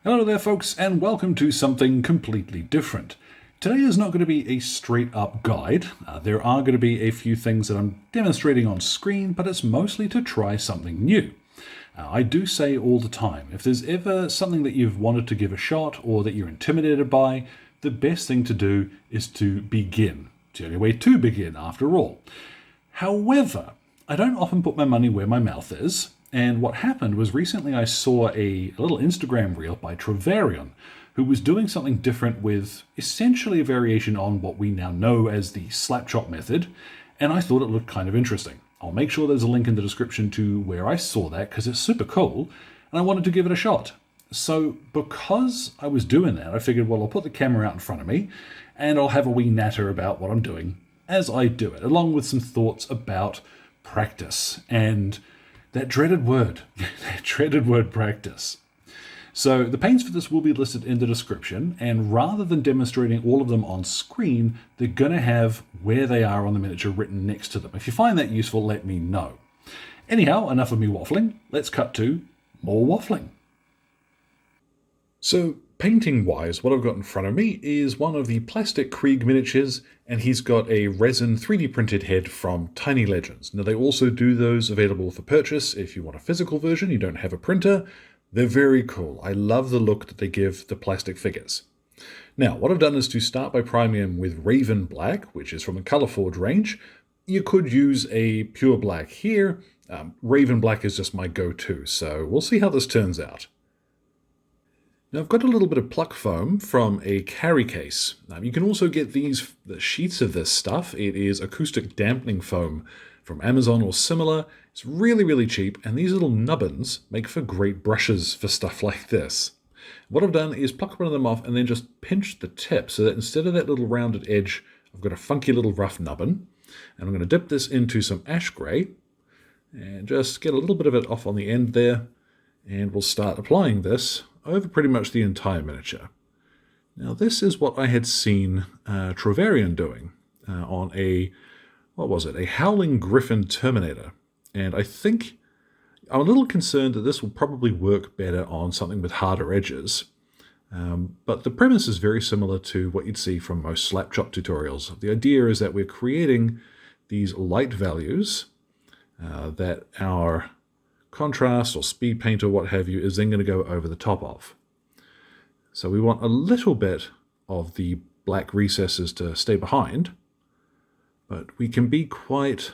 Hello there folks, and welcome to something completely different. Today is not going to be a straight up guide. There are going to be a few things that I'm demonstrating on screen, but it's mostly to try something new. I do say all the time, if there's ever something that you've wanted to give a shot or that you're intimidated by, the best thing to do is to begin. It's the only way to begin, after all. However, I don't often put my money where my mouth is. And what happened was recently I saw a little Instagram reel by Travarion, who was doing something different with essentially a variation on what we now know as the slap chop method, and I thought it looked kind of interesting. I'll make sure there's a link in the description to where I saw that because it's super cool, and I wanted to give it a shot. So because I was doing that, I figured, well, I'll put the camera out in front of me, and I'll have a wee natter about what I'm doing as I do it, along with some thoughts about practice and that dreaded word, practice. So the paints for this will be listed in the description, and rather than demonstrating all of them on screen, they're going to have where they are on the miniature written next to them. If you find that useful, let me know. Anyhow, enough of me waffling. Let's cut to more waffling. So painting-wise, what I've got in front of me is one of the plastic Krieg miniatures, and he's got a resin 3D printed head from Tiny Legends. Now they also do those available for purchase if you want a physical version, you don't have a printer. They're very cool. I love the look that they give the plastic figures. Now, what I've done is to start by priming him with Raven Black, which is from the Colourforge range. You could use a pure black here. Raven Black is just my go-to, so we'll see how this turns out. Now I've got a little bit of pluck foam from a carry case. You can also get the sheets of this stuff. It is acoustic dampening foam from Amazon or similar. It's really, really cheap, and these little nubbins make for great brushes for stuff like this. What I've done is pluck one of them off and then just pinch the tip so that instead of that little rounded edge, I've got a funky little rough nubbin. And I'm going to dip this into some ash grey and just get a little bit of it off on the end there, and we'll start applying this over pretty much the entire miniature. Now this is what I had seen Travarion doing on a Howling Griffin Terminator. And I think I'm a little concerned that this will probably work better on something with harder edges. But the premise is very similar to what you'd see from most slap chop tutorials. The idea is that we're creating these light values that our contrast or speed paint or what have you is then going to go over the top of. So we want a little bit of the black recesses to stay behind, but we can be quite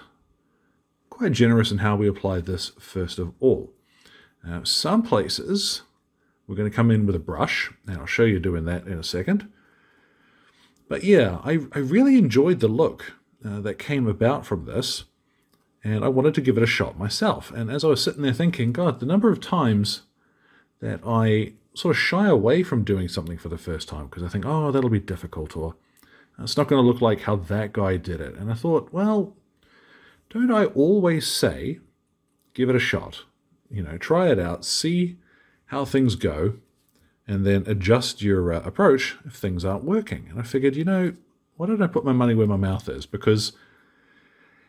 generous in how we apply this first of all. Some places we're going to come in with a brush, and I'll show you doing that in a second. But yeah, I really enjoyed the look that came about from this. And I wanted to give it a shot myself. And as I was sitting there thinking, God, the number of times that I sort of shy away from doing something for the first time because I think, oh, that'll be difficult, or it's not going to look like how that guy did it. And I thought, well, don't I always say, give it a shot? You know, try it out, see how things go, and then adjust your approach if things aren't working. And I figured, you know, why don't I put my money where my mouth is? Because,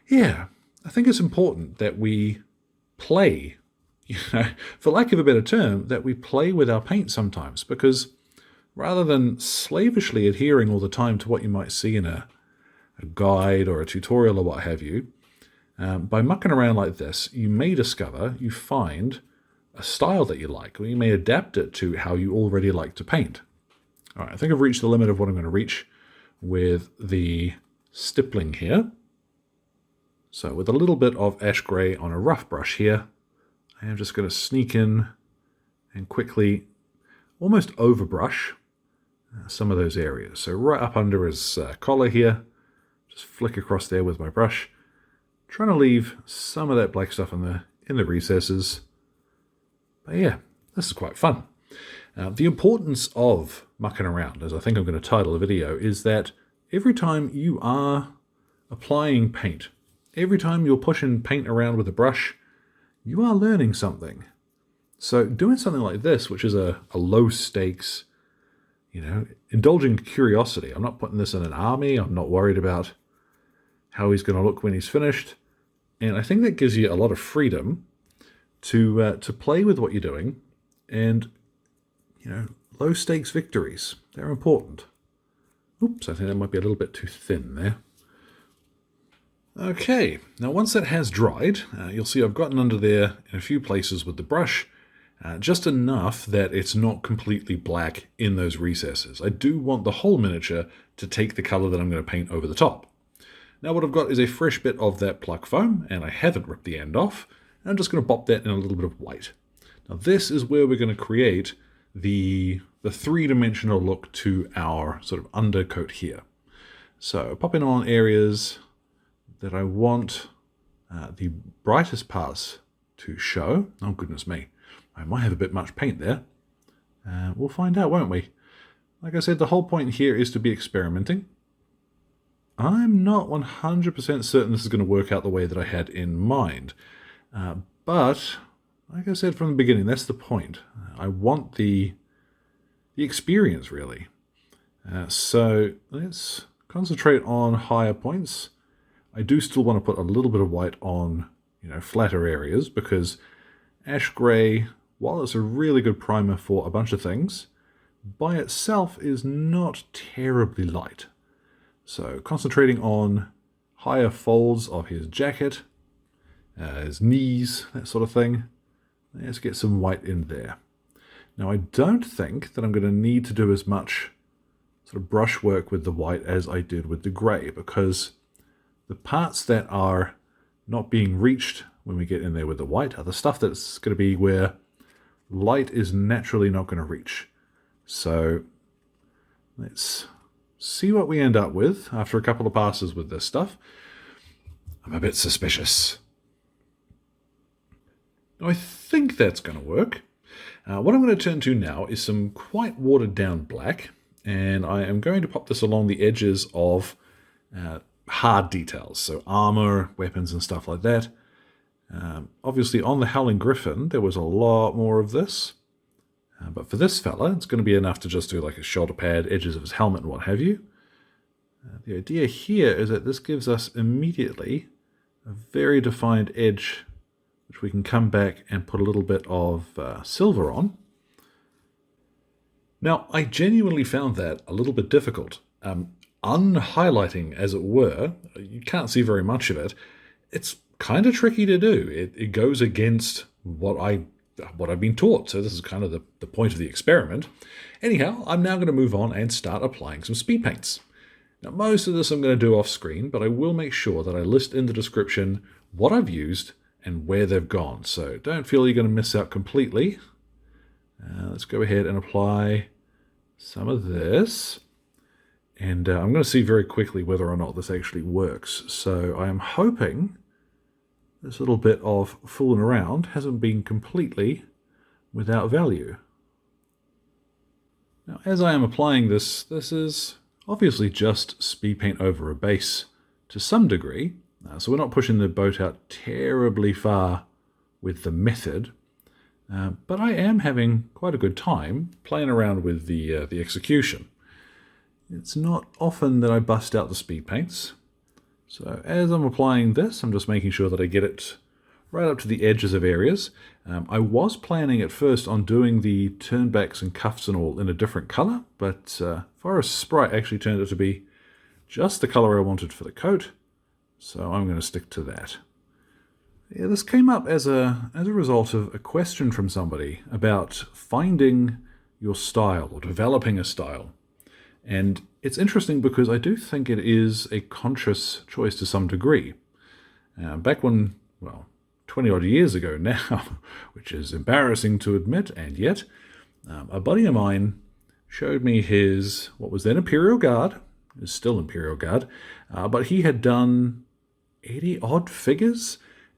yeah, I think it's important that we play, for lack of a better term, that we play with our paint sometimes, because rather than slavishly adhering all the time to what you might see in a guide or a tutorial or what have you, by mucking around like this, you may discover, you find a style that you like, or you may adapt it to how you already like to paint. All right, I think I've reached the limit of what I'm going to reach with the stippling here. So with a little bit of ash grey on a rough brush here, I am just going to sneak in and quickly almost overbrush some of those areas. So right up under his collar here, just flick across there with my brush, trying to leave some of that black stuff in the recesses. But yeah, this is quite fun. The importance of mucking around, as I think I'm going to title the video, is that every time you are applying paint, every time you're pushing paint around with a brush, you are learning something. So doing something like this, which is a low stakes, indulging curiosity. I'm not putting this in an army. I'm not worried about how he's going to look when he's finished. And I think that gives you a lot of freedom to play with what you're doing and low stakes victories. They're important. Oops, I think that might be a little bit too thin there. Okay, now once that has dried, you'll see I've gotten under there in a few places with the brush, just enough that it's not completely black in those recesses. I do want the whole miniature to take the color that I'm going to paint over the top. Now what I've got is a fresh bit of that pluck foam, and I haven't ripped the end off, and I'm just going to pop that in a little bit of white. Now this is where we're going to create the three-dimensional look to our sort of undercoat here. So popping on areas that I want the brightest parts to show. Oh, goodness me. I might have a bit much paint there. We'll find out, won't we? Like I said, the whole point here is to be experimenting. I'm not 100% certain this is going to work out the way that I had in mind. But, like I said from the beginning, that's the point. I want the experience, really. So let's concentrate on higher points. I do still want to put a little bit of white on, flatter areas, because ash grey, while it's a really good primer for a bunch of things, by itself is not terribly light. So concentrating on higher folds of his jacket, his knees, that sort of thing. Let's get some white in there. Now I don't think that I'm going to need to do as much sort of brush work with the white as I did with the grey, because the parts that are not being reached when we get in there with the white are the stuff that's going to be where light is naturally not going to reach. So let's see what we end up with after a couple of passes with this stuff. I'm a bit suspicious. Now, I think that's going to work. What I'm going to turn to now is some quite watered down black, and I am going to pop this along the edges of hard details, so armor, weapons, and stuff like that. Obviously, on the Howling Griffin, there was a lot more of this. But for this fella, it's going to be enough to just do like a shoulder pad, edges of his helmet, and what have you. The idea here is that this gives us immediately a very defined edge, which we can come back and put a little bit of silver on. Now, I genuinely found that a little bit difficult. Unhighlighting, as it were, you can't see very much of it. It's kind of tricky to do. It goes against what I've been taught, so this is kind of the point of the experiment. Anyhow, I'm now going to move on and start applying some speed paints. Now, most of this I'm going to do off screen, but I will make sure that I list in the description what I've used and where they've gone, so don't feel you're going to miss out completely. Let's go ahead and apply some of this. And I'm going to see very quickly whether or not this actually works. So I am hoping this little bit of fooling around hasn't been completely without value. Now, as I am applying this, this is obviously just speed paint over a base to some degree. So we're not pushing the boat out terribly far with the method. But I am having quite a good time playing around with the execution. It's not often that I bust out the speed paints. So as I'm applying this, I'm just making sure that I get it right up to the edges of areas. I was planning at first on doing the turnbacks and cuffs and all in a different color, but Forest Sprite actually turned out to be just the color I wanted for the coat, so I'm going to stick to that. Yeah, this came up as a result of a question from somebody about finding your style or developing a style. And it's interesting because I do think it is a conscious choice to some degree. Back when, 20 odd years ago now, which is embarrassing to admit, and yet, a buddy of mine showed me his, what was then Imperial Guard, is still Imperial Guard, but he had done 80 odd figures,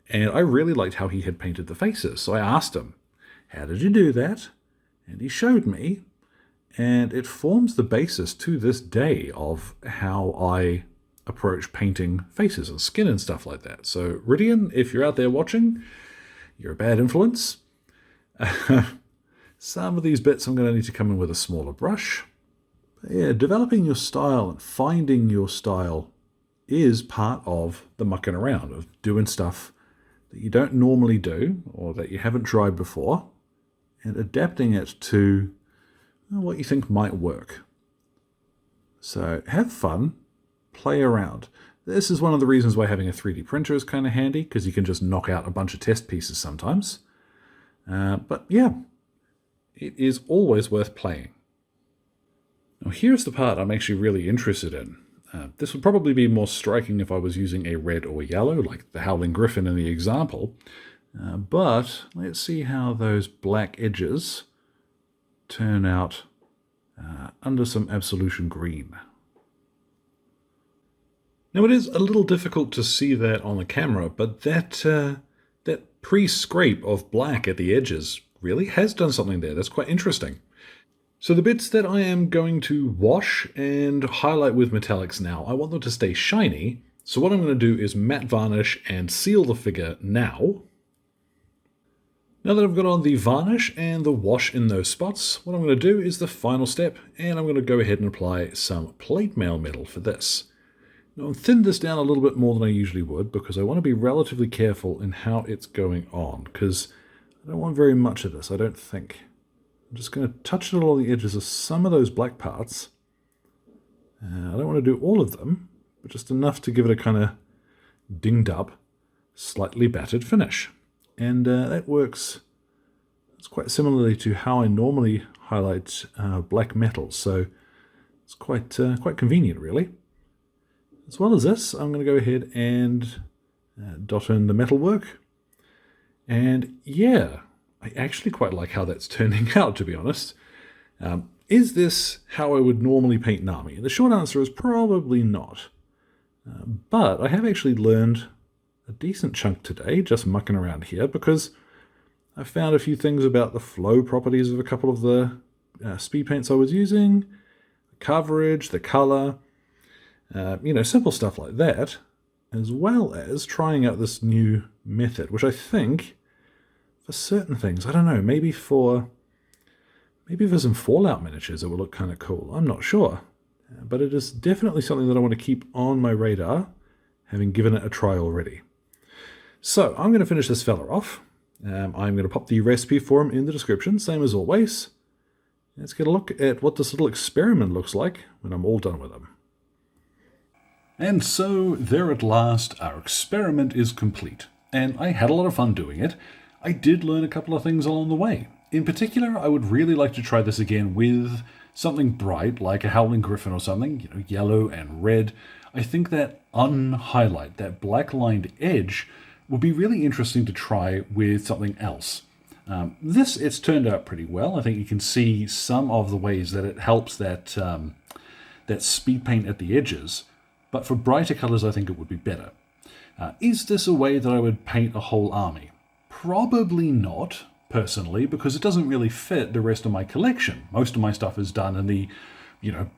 and I really liked how he had painted the faces. So I asked him, how did you do that? And he showed me. And it forms the basis to this day of how I approach painting faces and skin and stuff like that. So, Ridian, if you're out there watching, you're a bad influence. Some of these bits I'm going to need to come in with a smaller brush. But yeah, developing your style and finding your style is part of the mucking around, of doing stuff that you don't normally do or that you haven't tried before, and adapting it to what you think might work. So have fun, play around. This is one of the reasons why having a 3D printer is kind of handy, because you can just knock out a bunch of test pieces sometimes. But yeah, it is always worth playing. Now here's the part I'm actually really interested in. This would probably be more striking if I was using a red or yellow, like the Howling Griffin in the example. But let's see how those black edges turn out under some Absolution Green. Now it is a little difficult to see that on the camera, but that pre-scrape of black at the edges really has done something there. That's quite interesting. So the bits that I am going to wash and highlight with metallics now, I want them to stay shiny. So what I'm going to do is matte varnish and seal the figure now. Now that I've got on the varnish and the wash in those spots, what I'm going to do is the final step, and I'm going to go ahead and apply some plate mail metal for this. Now I've thinned this down a little bit more than I usually would, because I want to be relatively careful in how it's going on, because I don't want very much of this, I don't think. I'm just going to touch it along the edges of some of those black parts. I don't want to do all of them, but just enough to give it a kind of dinged up, slightly battered finish. And that works. It's quite similarly to how I normally highlight black metals, so it's quite convenient, really. As well as this, I'm going to go ahead and dot in the metalwork. And yeah, I actually quite like how that's turning out, to be honest. Is this how I would normally paint an army? The short answer is probably not. But I have actually learned a decent chunk today, just mucking around here, because I found a few things about the flow properties of a couple of the speed paints I was using, the coverage, the color, simple stuff like that, as well as trying out this new method, which I think for certain things, I don't know, maybe for some Fallout miniatures it will look kind of cool. I'm not sure. But it is definitely something that I want to keep on my radar, having given it a try already. So I'm going to finish this fella off. I'm going to pop the recipe for him in the description, same as always. Let's get a look at what this little experiment looks like when I'm all done with him. And so there at last, our experiment is complete. And I had a lot of fun doing it. I did learn a couple of things along the way. In particular, I would really like to try this again with something bright, like a Howling Griffin or something, yellow and red. I think that unhighlight, that black-lined edge, would be really interesting to try with something else. It's turned out pretty well. I think you can see some of the ways that it helps that speed paint at the edges, but for brighter colors, I think it would be better. Is this a way that I would paint a whole army? Probably not, personally, because it doesn't really fit the rest of my collection. Most of my stuff is done in the,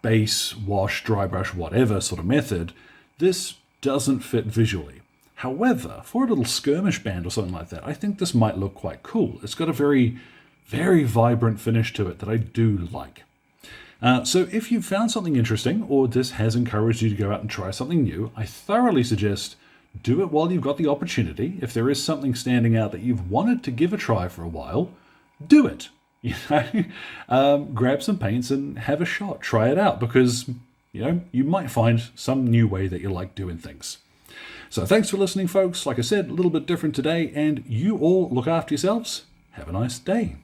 base, wash, dry brush, whatever sort of method. This doesn't fit visually. However, for a little skirmish band or something like that, I think this might look quite cool. It's got a very, very vibrant finish to it that I do like. So if you've found something interesting, or this has encouraged you to go out and try something new, I thoroughly suggest do it while you've got the opportunity. If there is something standing out that you've wanted to give a try for a while, do it. Grab some paints and have a shot. Try it out, because you might find some new way that you like doing things. So thanks for listening, folks. Like I said, a little bit different today, and you all look after yourselves. Have a nice day.